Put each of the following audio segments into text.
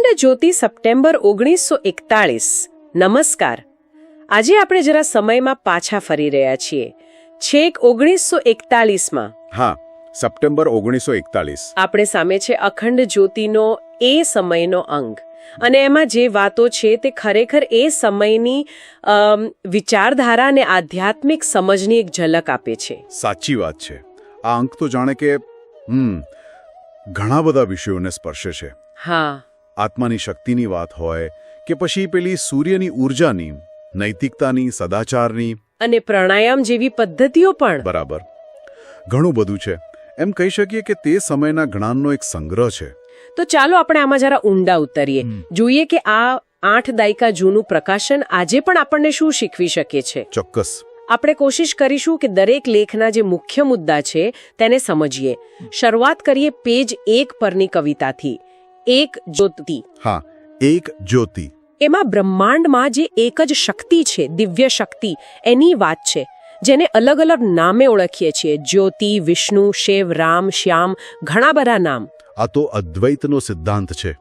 અખંડ જ્યોતિ સપ્ટેમ્બર 1941। નમસ્કાર। આજે આપણે જરા સમયમાં પાછા ફરી રહ્યા છીએ, છેક 1941માં। હા, સપ્ટેમ્બર 1941। આપણે સામે છે અખંડ જ્યોતિનો એ સમયનો અંગ, અને એમાં જે વાતો છે તે ખરેખર એ સમયની વિચારધારા અને આધ્યાત્મિક સમજની એક ઝલક આપે છે। સાચી વાત છે। આ અંક તો જાણે કે ઘણા બધા વિષયોને સ્પર્શે છે। હા, આત્માની શક્તિની વાત હોય કે પછી પેલી સૂર્યની ઊર્જાની, નૈતિકતાની, સદાચારની, અને પ્રાણાયામ જેવી પદ્ધતિઓ પણ। બરાબર, ઘણું બધું છે। એમ કહી શકીએ કે તે સમયના જ્ઞાનનો એક સંગ્રહ છે। તો ચાલો આપણે આમાં જરા ઊંડા ઉતરીએ, જોઈએ કે આ 8 દાયકા જૂનું પ્રકાશન આજે પણ આપણને શું શીખવી શકે છે। ચોક્કસ। આપણે કોશિશ કરીશું કે દરેક લેખના જે મુખ્ય મુદ્દા છે તેને સમજીએ। શરૂઆત કરીએ પેજ 1 પરની કવિતાથી, એક જ્યોતિ। હા, એક જ્યોતિ। એમાં બ્રહ્માંડમાં જે એક જ શક્તિ છે, દિવ્ય શક્તિ, એની વાત છે, જેને અલગ અલગ નામે ઓળખીએ છીએ, જ્યોતિ, વિષ્ણુ, શિવ, રામ, શ્યામ, ઘણા બધા નામ। આ તો અદ્વૈતનો સિદ્ધાંત છે,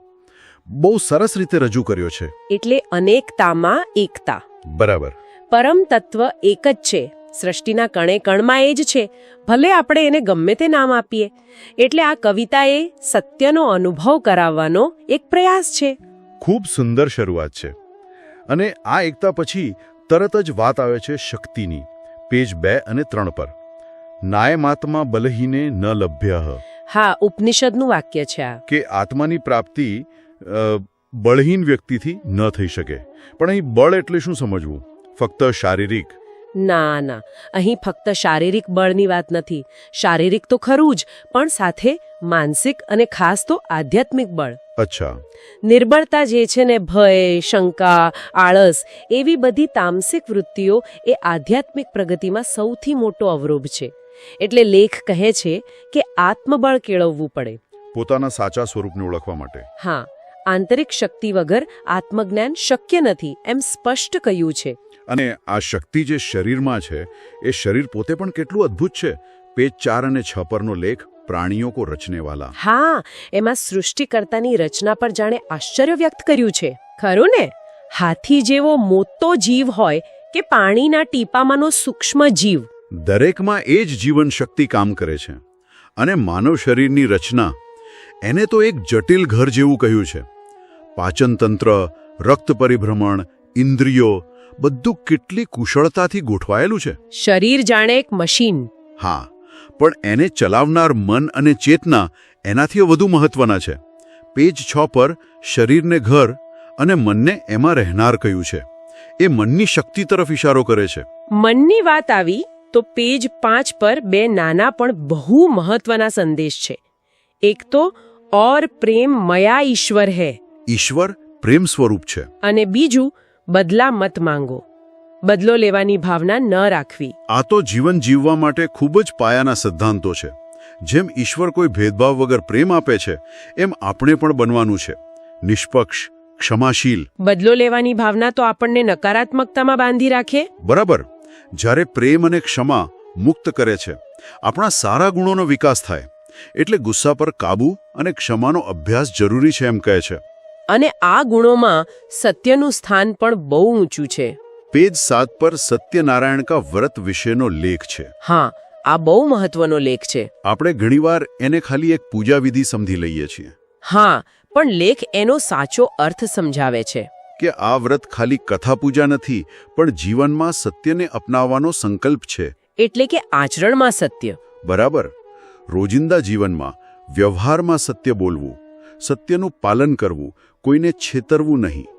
બહુ સરસ રીતે રજૂ કર્યો છે। એટલે અનેકતામાં એકતા। બરાબર। પરમ તત્વ એક જ છે, સૃષ્ટિના કણે કણમાં એ જ છે, ભલે આપણે એને ગમે તે નામ આપીએ। એટલે આ કવિતા એ સત્યનો અનુભવ કરાવવાનો એક પ્રયાસ છે। ખૂબ સુંદર શરૂઆત છે। અને આ એકતા પછી તરત જ વાત આવે છે શક્તિની, પેજ 2 અને 3 પર। નાયમાત્મા બલહીને ન લભ્યઃ। હા, ઉપનિષદનું વાક્ય છે આ, કે આત્માની પ્રાપ્તિ બળહીન વ્યક્તિથી ન થઈ શકે। પણ અહીં બળ એટલે શું સમજવું? ફક્ત શારીરિક? ના ના, અહીં ફક્ત શારીરિક બળની વાત નથી। શારીરિક તો ખરું જ, પણ સાથે માનસિક અને ખાસ તો આધ્યાત્મિક બળ। અચ્છા। નિર્બળતા જે છે ને, ભય, શંકા, આળસ, એવી બધી તામસિક વૃત્તિઓ એ આધ્યાત્મિક પ્રગતિમાં સૌથી મોટો અવરોધ છે। એટલે લેખ કહે છે કે આત્મબળ કેળવવું પડે, પોતાના સાચા સ્વરૂપને ઓળખવા માટે। હા, આંતરિક શક્તિ વગર આત્મજ્ઞાન શક્ય નથી, એમ સ્પષ્ટ કહ્યું છે। અને આ શક્તિ જે શરીરમાં છે, એ શરીર પોતે પણ કેટલું અદ્ભુત છે। પેજ 4 અને 6 પરનો લેખ, પ્રાણીઓ કો રચને વાલા। હા, એમાં સૃષ્ટિકર્તાની રચના પર જાણે આશ્ચર્ય વ્યક્ત કર્યું છે, ખરું ને? હાથી જેવો મોટો જીવ હોય કે પાણીના ટીપામાંનો સૂક્ષ્મ જીવ, દરેકમાં એ જ જીવન શક્તિ કામ કરે છે। અને માનવ શરીરની રચના, એને તો એક જટિલ ઘર જેવું કહ્યું છે। પાચનતંત્ર, રક્ત પરિભ્રમણ, ઇન્દ્રિયો, બધું કેટલી કુશળતાથી ગોઠવાયેલું છે। શરીર જાણે એક મશીન। હા, પણ એને ચલાવનાર મન અને ચેતના એનાથી વધુ મહત્વના છે। પેજ 6 પર શરીરને ઘર અને મનને એમાં રહેનાર કહ્યું છે। એ મનની શક્તિ તરફ ઇશારો કરે છે। મનની વાત આવી તો પેજ 5 પર 2 નાના પણ બહુ મહત્વના સંદેશ છે। એક તો ઓર પ્રેમ મયા ઈશ્વર હૈ, ઈશ્વર પ્રેમ સ્વરૂપ છે। અને બીજું બદલા મત માંગો, બદલો લેવાની ભાવના ન રાખવી। આ તો જીવન જીવવા માટે ખૂબ જ પાયાના સિદ્ધાંતો છે। જેમ ઈશ્વર કોઈ ભેદભાવ વગર પ્રેમ આપે છે, એમ આપણે પણ બનવાનું છે, નિષ્પક્ષ, ક્ષમાશીલ। બદલો લેવાની ભાવના તો આપણને નકારાત્મકતામાં બાંધી રાખે। બરાબર। જ્યારે પ્રેમ અને ક્ષમા મુક્ત કરે છે, આપણા સારા ગુણોનો વિકાસ થાય। એટલે ગુસ્સા પર કાબૂ અને ક્ષમાનો અભ્યાસ જરૂરી છે, એમ કહે છે। અને આ ગુણોમાં સત્યનું સ્થાન પણ બહુ ઊંચું છે। પેજ 7 પર સત્યનારાયણ કા વ્રત વિશેનો લેખ છે। હા, આ બહુ મહત્વનો લેખ છે। આપણે ઘણીવાર એને ખાલી એક પૂજા વિધિ સમજી લઈએ છીએ। હા, પણ લેખ એનો સાચો અર્થ સમજાવે છે કે આ વ્રત ખાલી કથા પૂજા નથી, પણ જીવનમાં સત્યને અપનાવવાનો સંકલ્પ છે। એટલે કે આચરણમાં સત્ય। બરાબર। રોજિંદા જીવનમાં, વ્યવહારમાં સત્ય બોલવું, સત્યનું પાલન કરવું, કોઈને છેતરવું નહીં,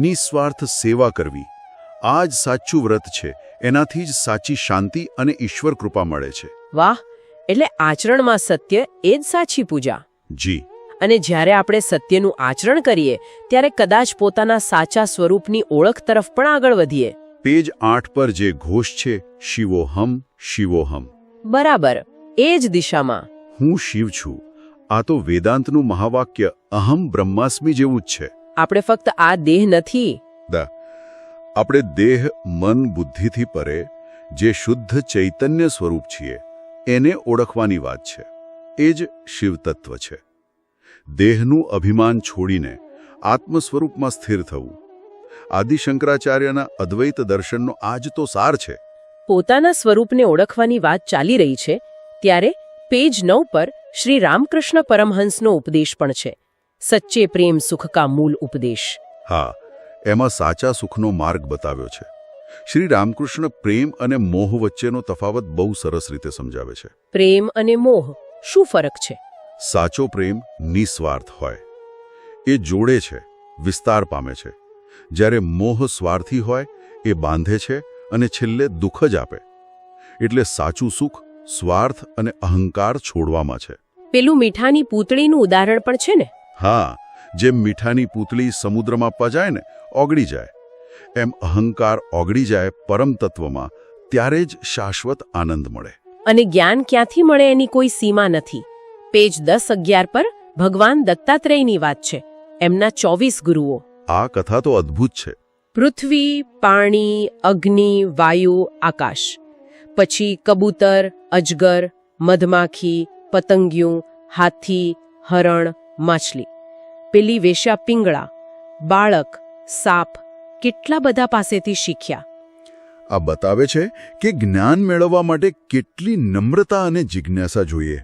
નિસ્વાર્થ સેવા કરવી, આ જ સાચું વ્રત છે। એનાથી જ સાચી શાંતિ અને ઈશ્વર કૃપા મળે છે। વાહ! એટલે આચરણમાં સત્ય એ જ સાચી પૂજા। જી। અને જ્યારે આપણે સત્યનું આચરણ કરીએ, ત્યારે કદાચ પોતાના સાચા સ્વરૂપની ઓળખ તરફ પણ આગળ વધીએ। પેજ 8 પર જે ઘોષ છે, શિવોહમ શિવોહમ, બરાબર, એ જ દિશામાં। હું શિવ છું, આ તો વેદાંતનું મહાવાક્ય અહમ બ્રહ્માસ્મિ જેવું જ છે। આપણે ફક્ત આ દેહ નથી, આપણે દેહ, મન, બુદ્ધિથી પરે જે શુદ્ધ ચૈતન્ય સ્વરૂપ છીએ, એને ઓળખવાની વાત છે। એ જ શિવ તત્વ છે। દેહનું અભિમાન છોડીને આત્મ સ્વરૂપમાં સ્થિર થવું. આદિ શંકરાચાર્યના અદ્વૈત દર્શનનો આ જ તો સાર છે. પોતાના સ્વરૂપને ઓળખવાની વાત ચાલી રહી છે ત્યારે પેજ 9 પર શ્રી રામકૃષ્ણ પરમહંસનો ઉપદેશ પણ છે. સચ્ચે પ્રેમ સુખ કા મૂળ ઉપદેશ. હા, એમાં સાચા સુખનો માર્ગ બતાવ્યો છે. શ્રી રામકૃષ્ણ પ્રેમ અને મોહ વચ્ચેનો તફાવત બહુ સરસ રીતે સમજાવે છે. પ્રેમ અને મોહ શું ફરક છે? સાચો પ્રેમ નિસ્વાર્થ હોય, એ જોડે છે, વિસ્તાર પામે છે. જ્યારે મોહ સ્વાર્થી હોય, એ બાંધે છે અને છેલ્લે દુઃખ જ આપે. એટલે સાચું સુખ સ્વાર્થ અને અહંકાર છોડવામાં છે. પેલું મીઠાની પૂતળીનું ઉદાહરણ પણ છે ને? હા, જેમ મીઠાની પૂતળી સમુદ્રમાં પજાય ને ઓગળી જાય, એમ અહંકાર ઓગળી જાય પરમ તત્વમાં, ત્યારે જ શાશ્વત આનંદ મળે. અને જ્ઞાન ક્યાંથી મળે એની કોઈ સીમા નથી. પેજ 10-11 પર ભગવાન દત્તાત્રેયની વાત છે, એમના 24 ગુરુઓ. આ કથા તો અદ્ભુત છે. પૃથ્વી, પાણી, અગ્નિ, વાયુ, આકાશ. પછી કબૂતર, અજગર, મધમાખી, પતંગિયું, હાથી, હરણ, માછલી. પેલી વેશ્યા પિંગળા, બાળક, સાપ, કેટલા બધા પાસેથી શીખ્યા. આ બતાવે છે કે જ્ઞાન મેળવવા માટે કેટલી નમ્રતા અને જિજ્ઞાસા જોઈએ.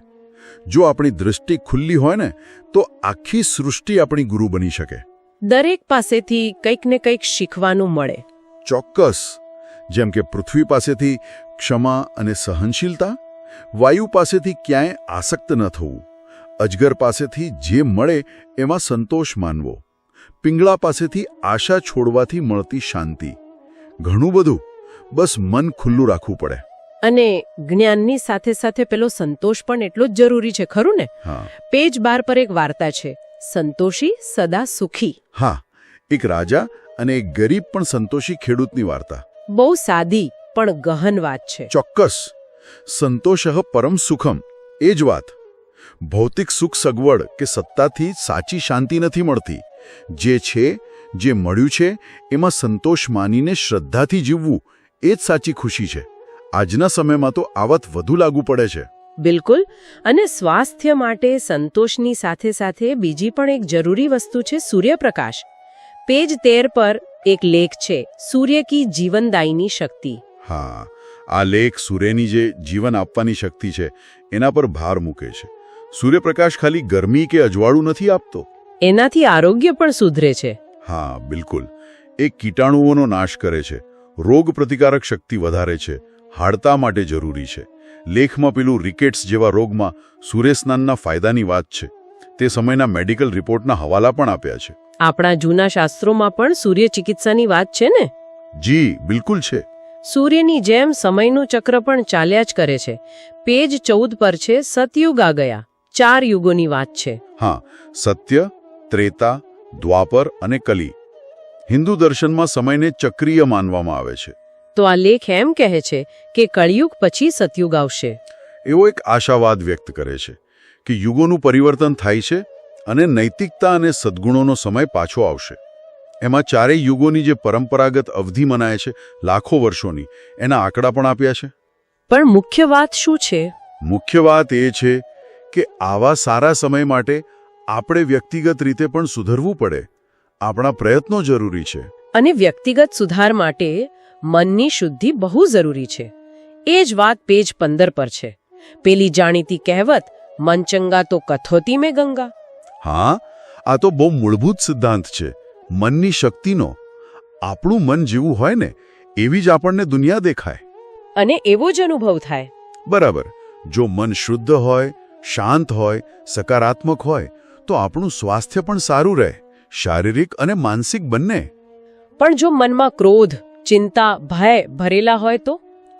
જો આપણી દૃષ્ટિ ખુલ્લી હોય ને તો આખી સૃષ્ટિ આપણી ગુરુ બની શકે. દરેક પાસેથી કંઈક ને કંઈક શીખવાનું મળે. ચોક્કસ. જેમ કે પૃથ્વી પાસેથી ક્ષમા અને સહનશીલતા, વાયુ પાસેથી ક્યાંય આસક્ત ન થવું, અજગર પાસેથી જે મળે એમાં સંતોષ માનવો, પિંગળા પાસેથી આશા છોડવાથી મળતી શાંતિ. ઘણું બધું. બસ મન ખુલ્લું રાખવું પડે. અને જ્ઞાનની સાથે સાથે પેલો સંતોષ પણ એટલો જ જરૂરી છે, ખરું ને? હા. પેજ 12 પર એક વાર્તા છે, સંતોષી સદા સુખી. હા, એક રાજા અને એક ગરીબ પણ સંતોષી ખેડૂતની વાર્તા. બહુ સાદી પણ ગહન વાત છે. ચોક્કસ. સંતોષઃ પરમ સુખમ, એ જ વાત. ભૌતિક સુખ સગવડ કે સત્તાથી સાચી શાંતિ નથી મળતી. જે છે, જે મળ્યું છે એમાં સંતોષ માનીને શ્રદ્ધાથી જીવવું, એ જ સાચી ખુશી છે. આજના સમયમાં તો આ વાત વધુ લાગુ પડે છે. બિલકુલ. અને સ્વાસ્થ્ય માટે સંતોષની સાથે સાથે બીજી પણ એક જરૂરી વસ્તુ છે, સૂર્યપ્રકાશ. પેજ 13 પર એક લેખ છે, સૂર્ય કી જીવનદાયિની શક્તિ. હા, આ લેખ સૂર્યની જે જીવન આપવાની શક્તિ છે એના પર ભાર મૂકે છે. સૂર્યપ્રકાશ ખાલી ગરમી કે અજવાળું નથી આપતો, એનાથી આરોગ્ય પણ સુધરે છે. હા, બિલકુલ. એ કીટાણુઓનો નાશ કરે છે, રોગ પ્રતિકારક શક્તિ વધારે છે, હાડતા માટે જરૂરી છે. લેખમાં પેલું રિકેટ્સ જેવા રોગમાં સૂર્યસ્નાનના ફાયદાની વાત છે. તે સમયના મેડિકલ રિપોર્ટના હવાલા પણ આપ્યા છે. આપણા જૂના શાસ્ત્રોમાં પણ સૂર્ય ચિકિત્સાની વાત છે ને? જી, બિલકુલ છે. સૂર્યની જેમ સમયનું ચક્ર પણ ચાલ્યા જ કરે છે. પેજ 14 પર છે, સતયુગ આ ગયા. 4 યુગોની વાત છે. હા, સત્ય, ત્રેતા, દ્વાપર અને કલી. હિન્દુ દર્શનમાં સમયને ચક્રીય માનવામાં આવે છે. તો આ લેખ એમ કહે છે કે કળિયુગ પછી સતયુગ આવશે. એવો એક આશાવાદ વ્યક્ત કરે છે કે યુગોનું પરિવર્તન થાય છે અને નૈતિકતા અને સદ્ગુણોનો સમય પાછો આવશે. એમાં ચારેય યુગોની જે પરંપરાગત અવધિ મનાય છે, લાખો વર્ષોની, એના આંકડા પણ આપ્યા છે. પણ મુખ્ય વાત શું છે? મુખ્ય વાત એ છે કે આવા સારા સમય માટે આપણે વ્યક્તિગત રીતે પણ સુધરવું પડે. આપણા પ્રયત્નો જરૂરી છે. અને વ્યક્તિગત સુધાર માટે મનની શુદ્ધિ બહુ જરૂરી છે. એ જ વાત પેજ 15 પર છે. પેલી જાણીતી કહેવત, મન ચંગા તો કથોતી મેં ગંગા. હા, આ તો બહુ મૂળભૂત સિદ્ધાંત છે મનની શક્તિનો. આપણું મન જેવું હોય ને એવી જ આપણને દુનિયા દેખાય અને એવો જ અનુભવ થાય. બરાબર. જો મન શુદ્ધ હોય, શાંત હોય, સકારાત્મક હોય તો આપણું સ્વાસ્થ્ય પણ સારું રહે, શારીરિક અને માનસિક બંને. પણ જો મનમાં ક્રોધ, ચિંતા, ભય ભરેલા હોય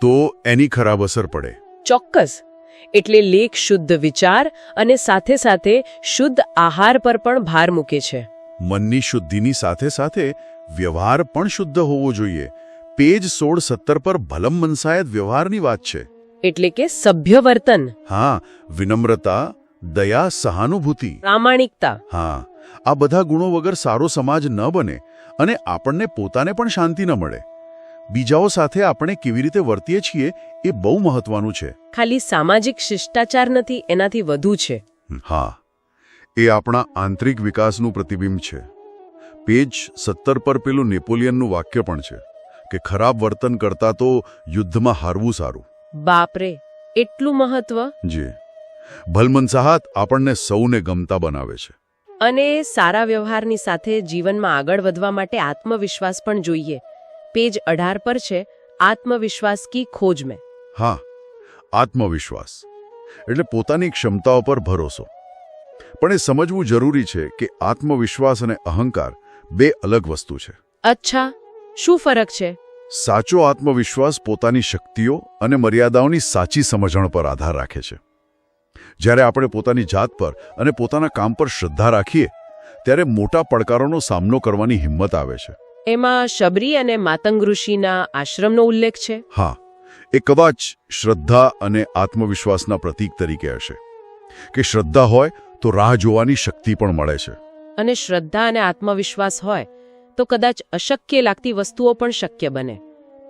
તો એની ખરાબ અસર પડે. ચોક્કસ. એટલે લેખ શુદ્ધ વિચાર અને સાથે સાથે શુદ્ધ આહાર પર પણ ભાર મૂકે છે. મનની શુદ્ધિની સાથે સાથે વ્યવહાર પણ શુદ્ધ હોવો જોઈએ. પેજ 16-17 પર ભલમ મનસાયત વ્યવહારની વાત છે. એટલે કે સભ્ય વર્તન. હા, વિનમ્રતા, દયા, સહાનુભૂતિ, પ્રામાણિકતા. હા, આ બધા ગુણો વગર સારો સમાજ ન બને અને આપણને પોતાને પણ શાંતિ ન મળે. બીજાઓ સાથે આપણે કેવી રીતે વર્તીએ છીએ એ બહુ મહત્વનું છે. ખાલી સામાજિક શિષ્ટાચાર નથી, એનાથી વધુ છે. હા, એ આપણા આંતરિક વિકાસનું પ્રતિબિંબ છે. પેજ 17 પર પેલું નેપોલિયનનું વાક્ય પણ છે કે ખરાબ વર્તન કરતા તો યુદ્ધમાં હારવું સારું. બાપરે, એટલું મહત્વ. જી, ભલમનસાહત આપણને સૌને ગમતા બનાવે છે. અને સારા વ્યવહારની સાથે જીવનમાં આગળ વધવા માટે આત્મવિશ્વાસ પણ જોઈએ. પેજ 18 પર છે, આત્મવિશ્વાસ કી ખોજ મેં. હા, આત્મવિશ્વાસ એટલે પોતાની ક્ષમતાઓ પર ભરોસો. પણ એ સમજવું જરૂરી છે કે આત્મવિશ્વાસ અને અહંકાર બે અલગ વસ્તુ છે. અચ્છા, શું ફરક છે? સાચો આત્મવિશ્વાસ પોતાની શક્તિઓ અને મર્યાદાઓની સાચી સમજણ પર આધાર રાખે છે. જ્યારે આપણે પોતાની જાત પર અને પોતાના કામ પર શ્રદ્ધા રાખીએ ત્યારે મોટા પડકારોનો સામનો કરવાની હિંમત આવે છે. એમાં શબરી અને માતંગ ઋષિના આશ્રમનો ઉલ્લેખ છે. હા, એ કદાચ શ્રદ્ધા અને આત્મવિશ્વાસના પ્રતીક તરીકે હશે કે શ્રદ્ધા હોય તો રાહ જોવાની શક્તિ પણ મળે છે. અને શ્રદ્ધા અને આત્મવિશ્વાસ હોય તો કદાચ અશક્ય લાગતી વસ્તુઓ પણ શક્ય બને.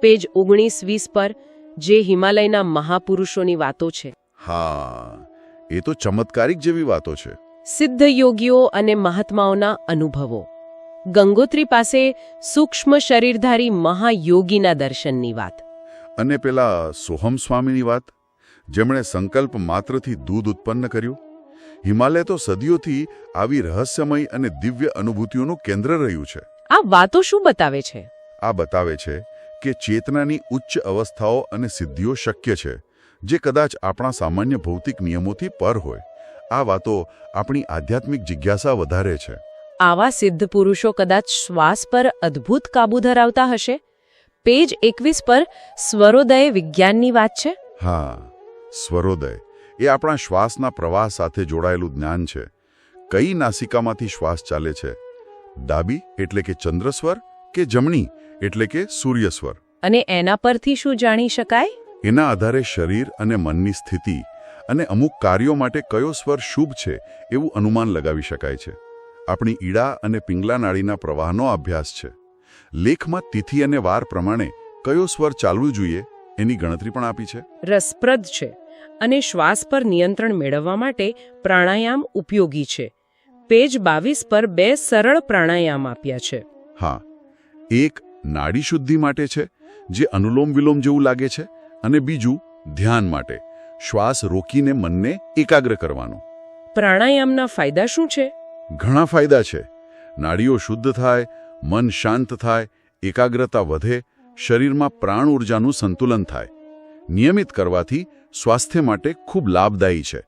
પેજ 19-20 પર જે હિમાલયના મહાપુરુષોની વાતો છે. હા, એ તો ચમત્કારિક જેવી વાતો છે. સિદ્ધ યોગીઓ અને મહાત્માઓના અનુભવો. ગંગોત્રી પાસે સૂક્ષ્મ શરીરધારી મહાયોગીના દર્શનની વાત. અને પેલા સોહમ સ્વામીની વાત, જેમણે સંકલ્પ માત્રથી દૂધ ઉત્પન્ન કર્યું. હિમાલય તો સદીઓથી આવી રહસ્યમય અને દિવ્ય અનુભૂતિઓનું કેન્દ્ર રહ્યું છે. આ વાતો શું બતાવે છે? આ બતાવે છે કે ચેતનાની ઉચ્ચ અવસ્થાઓ અને સિદ્ધિઓ શક્ય છે જે કદાચ આપણા સામાન્ય ભૌતિક નિયમોથી પર હોય. આ વાતો આપણી આધ્યાત્મિક જિજ્ઞાસા વધારે છે. આવા સિદ્ધ પુરુષો કદાચ શ્વાસ પર અદ્ભુત કાબુ ધરાવતા હશે. પેજ 21 પર સ્વરોદય વિજ્ઞાનની વાત છે. હા, સ્વરોદય એ આપણા શ્વાસના પ્રવાહ સાથે જોડાયેલું જ્ઞાન છે. કઈ નાસિકામાંથી શ્વાસ ચાલે છે? ડાબી એટલે કે ચંદ્રસ્વર કે જમણી એટલે કે સૂર્યસ્વર? અને એના પરથી શું જાણી શકાય? એના આધારે શરીર અને મનની સ્થિતિ અને અમુક કાર્યો માટે કયો સ્વર શુભ છે એવું અનુમાન લગાવી શકાય છે. આપણી ઈડા અને પિંગલા નાડીના પ્રવાહનો અભ્યાસ છે. લેખમાં તિથિ અને વાર પ્રમાણે કયો સ્વર ચાલવું જોઈએ એની ગણતરી પણ આપી છે. રસપ્રદ છે. અને શ્વાસ પર નિયંત્રણ મેળવવા માટે પ્રાણાયામ ઉપયોગી છે. પેજ 22 પર 2 સરળ પ્રાણાયામ આપ્યા છે. હા, એક નાડી શુદ્ધિ માટે છે જે અનુલોમ વિલોમ જેવું લાગે છે, અને બીજું ધ્યાન માટે, શ્વાસ રોકીને મનને એકાગ્ર કરવાનો. પ્રાણાયામના ફાયદા શું છે? ઘણા ફાયદા છે. નાડીઓ શુદ્ધ થાય, મન શાંત થાય, એકાગ્રતા વધે, શરીરમાં પ્રાણ ઊર્જાનું સંતુલન થાય. નિયમિત કરવાથી સ્વાસ્થ્ય માટે ખૂબ લાભદાયી છે.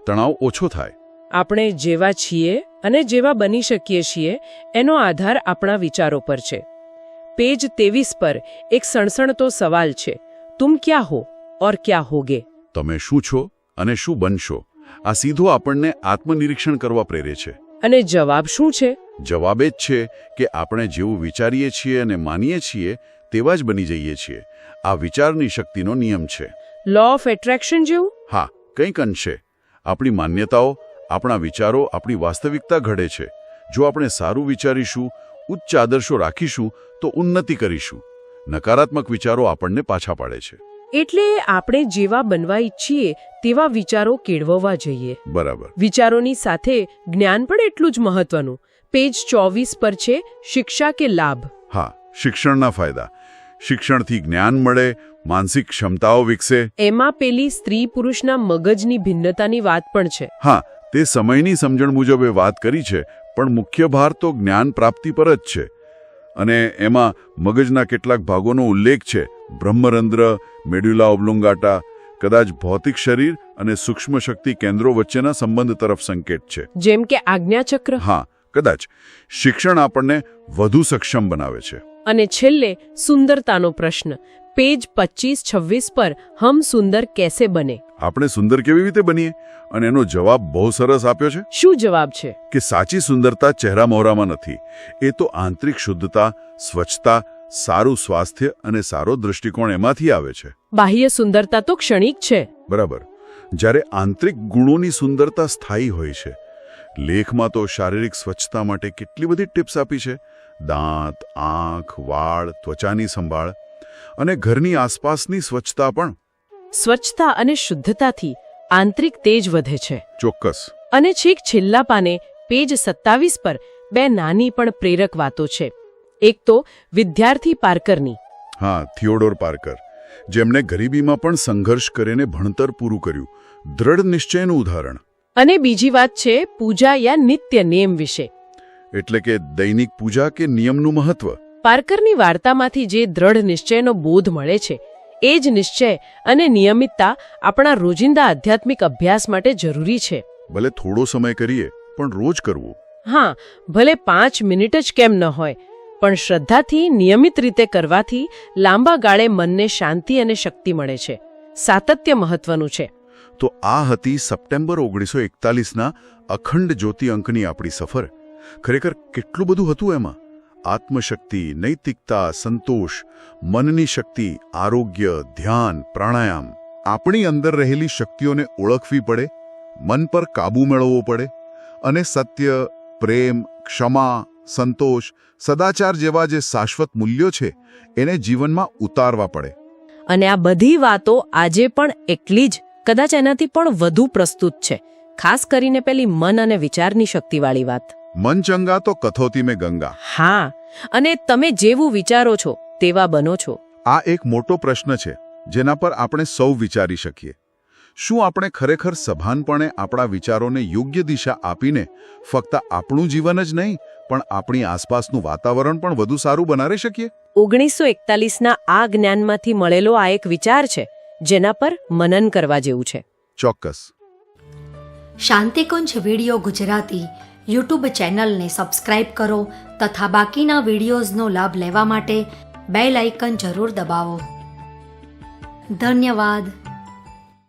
તણાવ ઓછો થાય. આપણે જેવા છીએ અને જેવા બની શકીએ છીએ એનો આધાર આપણા વિચારો પર છે. પેજ 23 પર એક સણસણતો સવાલ છે. તુમ ક્યા હો ઓર ક્યા હોગે? તમે શું છો અને શું બનશો? આ સીધો આપણને આત્મનિરીક્ષણ કરવા પ્રેરે છે. અને જવાબ શું છે? જવાબ એ જ છે કે આપણે જેવું વિચારીએ છીએ અને માનીએ છીએ તેવા જ બની જઈએ છીએ. આ વિચારની શક્તિનો નિયમ છે. લો ઓફ એટ્રેક્શન જેવું? હા, કંઈક અંશે. આપણી માન્યતાઓ, આપણા વિચારો આપણી વાસ્તવિકતા ઘડે છે. જો આપણે સારું વિચારીશું, ઉચ્ચ આદર્શો રાખીશું તો ઉન્નતિ કરીશું. નકારાત્મક વિચારો આપણને પાછા પાડે છે. એટલે આપણે જેવા બનવા ઈચ્છીએ તેવા વિચારો કેળવવા જોઈએ. બરાબર. વિચારોની સાથે જ્ઞાન પણ એટલું જ મહત્વનું. પેજ 24 પર છે શિક્ષા કે લાભ. હા, શિક્ષણના ફાયદા. શિક્ષણથી જ્ઞાન મળે, માનસિક ક્ષમતાઓ વિકસે. એમાં પેલી સ્ત્રી પુરુષના મગજની ભિન્નતાની વાત પણ છે. હા, તે સમયની સમજણ મુજબ એ વાત કરી છે, પણ મુખ્ય ભાર તો જ્ઞાન પ્રાપ્તિ પર જ છે. અને એમાં મગજના કેટલાક ભાગોનો ઉલ્લેખ છે. બ્રહ્મરંધ્ર, મેડ્યુલા ઓબ્લોંગાટા, કદાચ ભૌતિક શરીર અને સૂક્ષ્મ શક્તિ કેન્દ્રો વચ્ચેના સંબંધ તરફ સંકેત છે. જેમ કે આજ્ઞાચક્ર. હા, કદાચ. શિક્ષણ આપણને વધુ સક્ષમ બનાવે છે. અને છેલ્લે સુંદરતાનો પ્રશ્ન. પેજ 25-26 પર હમ સુંદર કેસે બને? આપણે સુંદર કેવી રીતે બનીએ? અને એનો જવાબ બહુ સરસ આપ્યો છે. શું જવાબ છે? કે સાચી સુંદરતા ચહેરા મોહરામાં નથી. એ તો આંતરિક શુદ્ધતા, સ્વચ્છતા, સારું સ્વાસ્થ્ય અને સારો દૃષ્ટિકોણ એમાંથી આવે છે. બાહ્ય સુંદરતા તો ક્ષણિક છે. બરાબર. જ્યારે આંતરિક ગુણોની સુંદરતા સ્થાયી હોય છે. લેખમાં તો શારીરિક સ્વચ્છતા માટે કેટલી બધી ટિપ્સ આપી છે. દાંત, આંખ, વાળ, ત્વચાની સંભાળ અને ઘરની આસપાસની સ્વચ્છતા પણ. સ્વચ્છતા અને શુદ્ધતાથી આંતરિક તેજ વધે છે. ચોક્કસ. અને છેક છેલ્લા પાને પેજ 27 પર બે નાની પણ પ્રેરક વાતો છે. એક તો વિદ્યાર્થી પાર્કરની. હા, થિયોડોર પાર્કર, જેમણે ગરીબીમાં પણ સંઘર્ષ કરીને ભણતર પૂરું કર્યું. દ્રઢ નિશ્ચયનું ઉદાહરણ. અને બીજી વાત છે પૂજા યા નિત્ય નિયમ વિશે. એટલે કે દૈનિક પૂજા કે નિયમનું મહત્વ. પાર્કરની વાર્તામાંથી જે દ્રઢ નિશ્ચયનો બોધ મળે છે એ જ નિશ્ચય અને નિયમિતતા આપણા રોજિંદા આધ્યાત્મિક અભ્યાસ માટે જરૂરી છે. ભલે થોડો સમય કરીએ, પણ રોજ કરવું. હા, ભલે 5 મિનિટ જ કેમ ન હોય, પણ શ્રદ્ધાથી નિયમિત રીતે કરવાથી લાંબા ગાળે મનને શાંતિ અને શક્તિ મળે છે. સાતત્ય મહત્વનું છે. તો આ હતી સપ્ટેમ્બર 1941ના અખંડ જ્યોતિ અંકની આપણી સફર. ખરેખર કેટલું બધું હતું એમાં. આત્મશક્તિ, નૈતિકતા, સંતોષ, મનની શક્તિ, આરોગ્ય, ધ્યાન, પ્રાણાયામ. આપણી અંદર રહેલી શક્તિઓને ઓળખવી પડે, મન પર કાબૂ મેળવવો પડે અને સત્ય, પ્રેમ, ક્ષમા, સંતોષ, સદાચાર જેવા જે શાશ્વત મૂલ્યો છે એને જીવનમાં ઉતારવા પડે. અને આ બધી વાતો આજે પણ એટલી જ, કદાચ એનાથી પણ વધુ પ્રસ્તુત છે. ખાસ કરીને પેલી મન અને વિચારની શક્તિવાળી વાત. મન ચંગા તો કથોતી મેં ગંગા. હા, અને તમે જેવું વિચારો છો તેવા બનો છો. આ એક મોટો પ્રશ્ન છે જેના પર આપણે સૌ વિચારી શકીએ. શું આપણે ખરેખર સભાનપણે આપણા વિચારોને યોગ્ય દિશા આપીને ફક્ત આપણું જીવન જ નહીં પણ આપણી આસપાસનું વાતાવરણ પણ વધુ સારું બનાવી શકીએ? 1941ના આ જ્ઞાનમાંથી મળેલો આ એક વિચાર છે જેના પર મનન કરવા જેવું છે. ચોક્કસ. શાંતિકુંજ વિડિયો ગુજરાતી યુટ્યુબ ચેનલને સબસ્ક્રાઇબ કરો તથા બાકીના વિડિયોઝનો લાભ લેવા માટે બેલ આઇકન જરૂર દબાવો. ધન્યવાદ.